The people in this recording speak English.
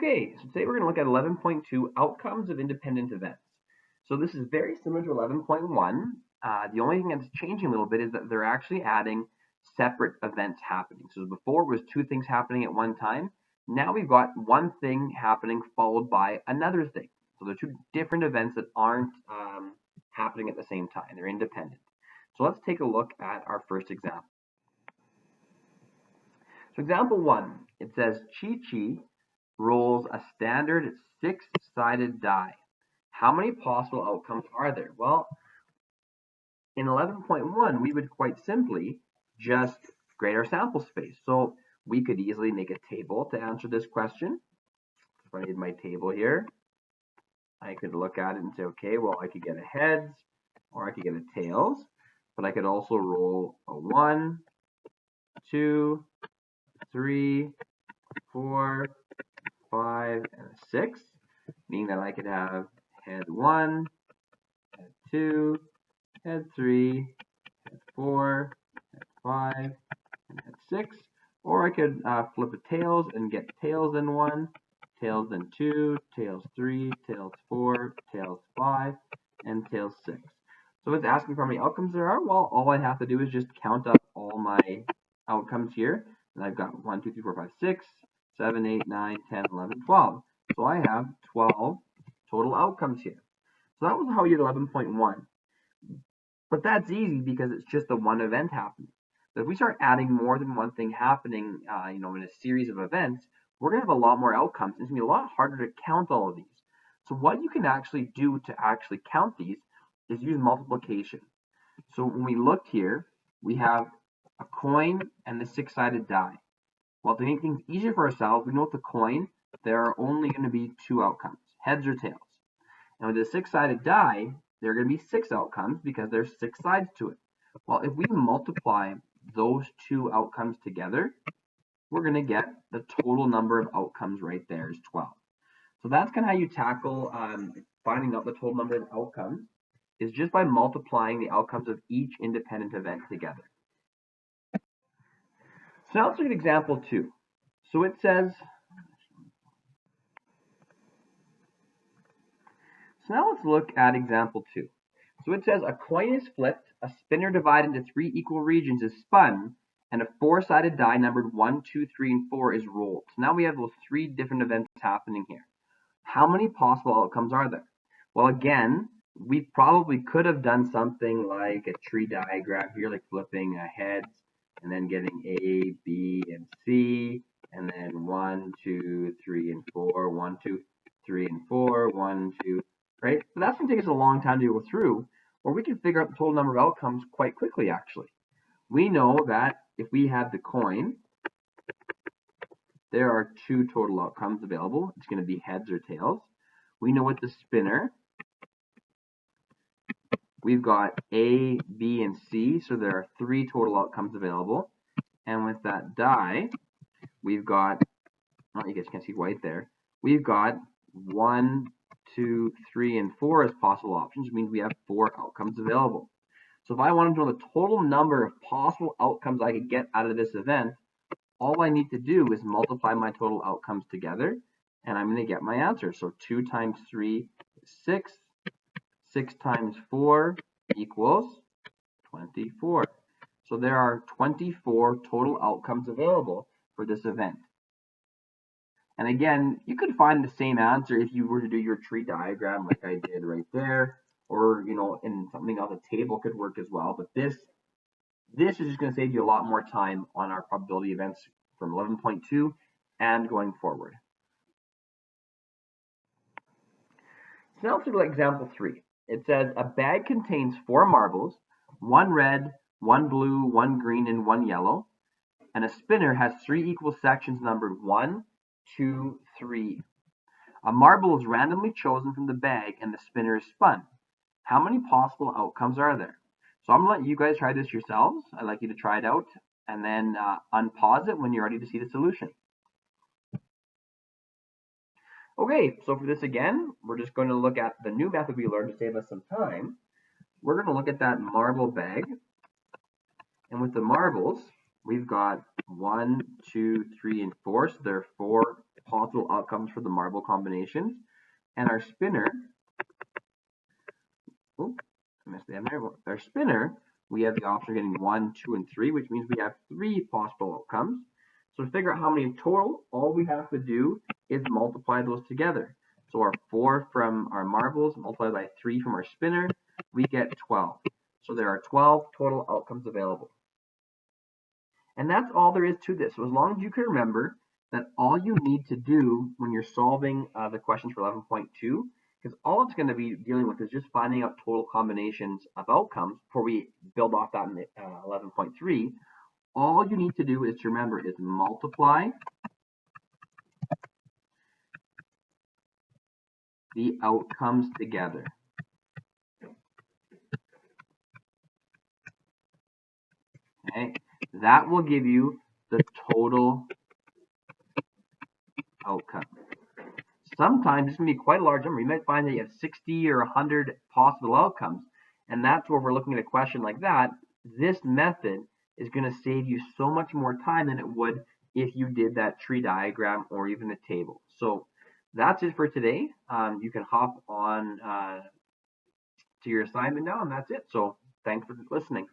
Okay, so today we're going to look at 11.2 outcomes of independent events. So this is very similar to 11.1. The only thing that's changing a little bit is that they're actually adding separate events happening. So before it was two things happening at one time. Now we've got one thing happening followed by another thing. So they're two different events that aren't happening at the same time. They're independent. So let's take a look at our first example. So example 1, it says Chi-Chi rolls a standard six-sided die. How many possible outcomes are there? Well, in 11.1, we would quite simply just grade our sample space. So we could easily make a table to answer this question. If I need my table here, I could look at it and say, okay, well, I could get a heads or I could get a tails, but I could also roll a 1, 2, 3, 4, 5, and a 6, meaning that I could have head 1, head 2, head 3, head 4, head 5, and head 6. Or I could flip a tails and get tails in 1, tails in 2, tails 3, tails 4, tails 5, and tails 6. So it's asking for how many outcomes there are. Well, all I have to do is just count up all my outcomes here. And I've got 1, 2, 3, 4, 5, 6, 7, 8, 9, 10, 11, 12. So I have 12 total outcomes here. So that was how you did 11.1. But that's easy because it's just the one event happening. But if we start adding more than one thing happening, in a series of events, we're going to have a lot more outcomes. It's going to be a lot harder to count all of these. So what you can actually do to actually count these is use multiplication. So when we looked here, we have a coin and the six-sided die. Well, to make things easier for ourselves, we know with the coin, there are only going to be two outcomes, heads or tails. And with the six-sided die, there are going to be 6 outcomes because there's 6 sides to it. Well, if we multiply those two outcomes together, we're going to get the total number of outcomes right there is 12. So that's kind of how you tackle finding out the total number of outcomes, is just by multiplying the outcomes of each independent event together. So now let's look at example 2. So it says, now let's look at example 2. So it says a coin is flipped, a spinner divided into 3 equal regions is spun, and a 4-sided die numbered 1, 2, 3, and 4 is rolled. So now we have those 3 different events happening here. How many possible outcomes are there? Well, again, we probably could have done something like a tree diagram here, like flipping a heads and then getting A, B, and C, and then 1, 2, 3, and 4, 1, 2, 3, and 4, 1, 2, right? But that's going to take us a long time to go through, or we can figure out the total number of outcomes quite quickly, actually. We know that if we have the coin, there are 2 total outcomes available. It's going to be heads or tails. We know with the spinner, we've got A, B, and C, so there are 3 total outcomes available. And with that die, we've got, well, you guys can't see white there, we've got 1, 2, 3, and 4 as possible options, which means we have 4 outcomes available. So if I wanted to know the total number of possible outcomes I could get out of this event, all I need to do is multiply my total outcomes together, and I'm going to get my answer. So 2 times 3 is 6. 6 times 4 equals 24. So there are 24 total outcomes available for this event. And again, you could find the same answer if you were to do your tree diagram like I did right there, or in something else, a table could work as well. But this is just going to save you a lot more time on our probability events from 11.2 and going forward. So now let's look at example 3. It says a bag contains 4 marbles, 1 red, 1 blue, 1 green, and 1 yellow, and a spinner has 3 equal sections numbered 1, 2, 3. A marble is randomly chosen from the bag and the spinner is spun. How many possible outcomes are there? So I'm going to let you guys try this yourselves. I'd like you to try it out and then unpause it when you're ready to see the solution. Okay, so for this again, we're just going to look at the new method we learned to save us some time. We're going to look at that marble bag. And with the marbles, we've got 1, 2, 3, and 4. So there are 4 possible outcomes for the marble combinations. And our spinner, oh, I missed the end there. Our spinner, we have the option of getting 1, 2, and 3, which means we have 3 possible outcomes. So to figure out how many in total, all we have to do is multiply those together. So our 4 from our marbles multiplied by 3 from our spinner, we get 12. So there are 12 total outcomes available. And that's all there is to this. So as long as you can remember that all you need to do when you're solving the questions for 11.2, because all it's going to be dealing with is just finding out total combinations of outcomes before we build off that in 11.3. All you need to do is to remember is multiply the outcomes together. Okay, that will give you the total outcome. Sometimes this can be quite a large number. You might find that you have 60 or 100 possible outcomes, and that's where we're looking at a question like that. This method is going to save you so much more time than it would if you did that tree diagram or even a table. So that's it for today. You can hop on to your assignment now, and that's it. So thanks for listening.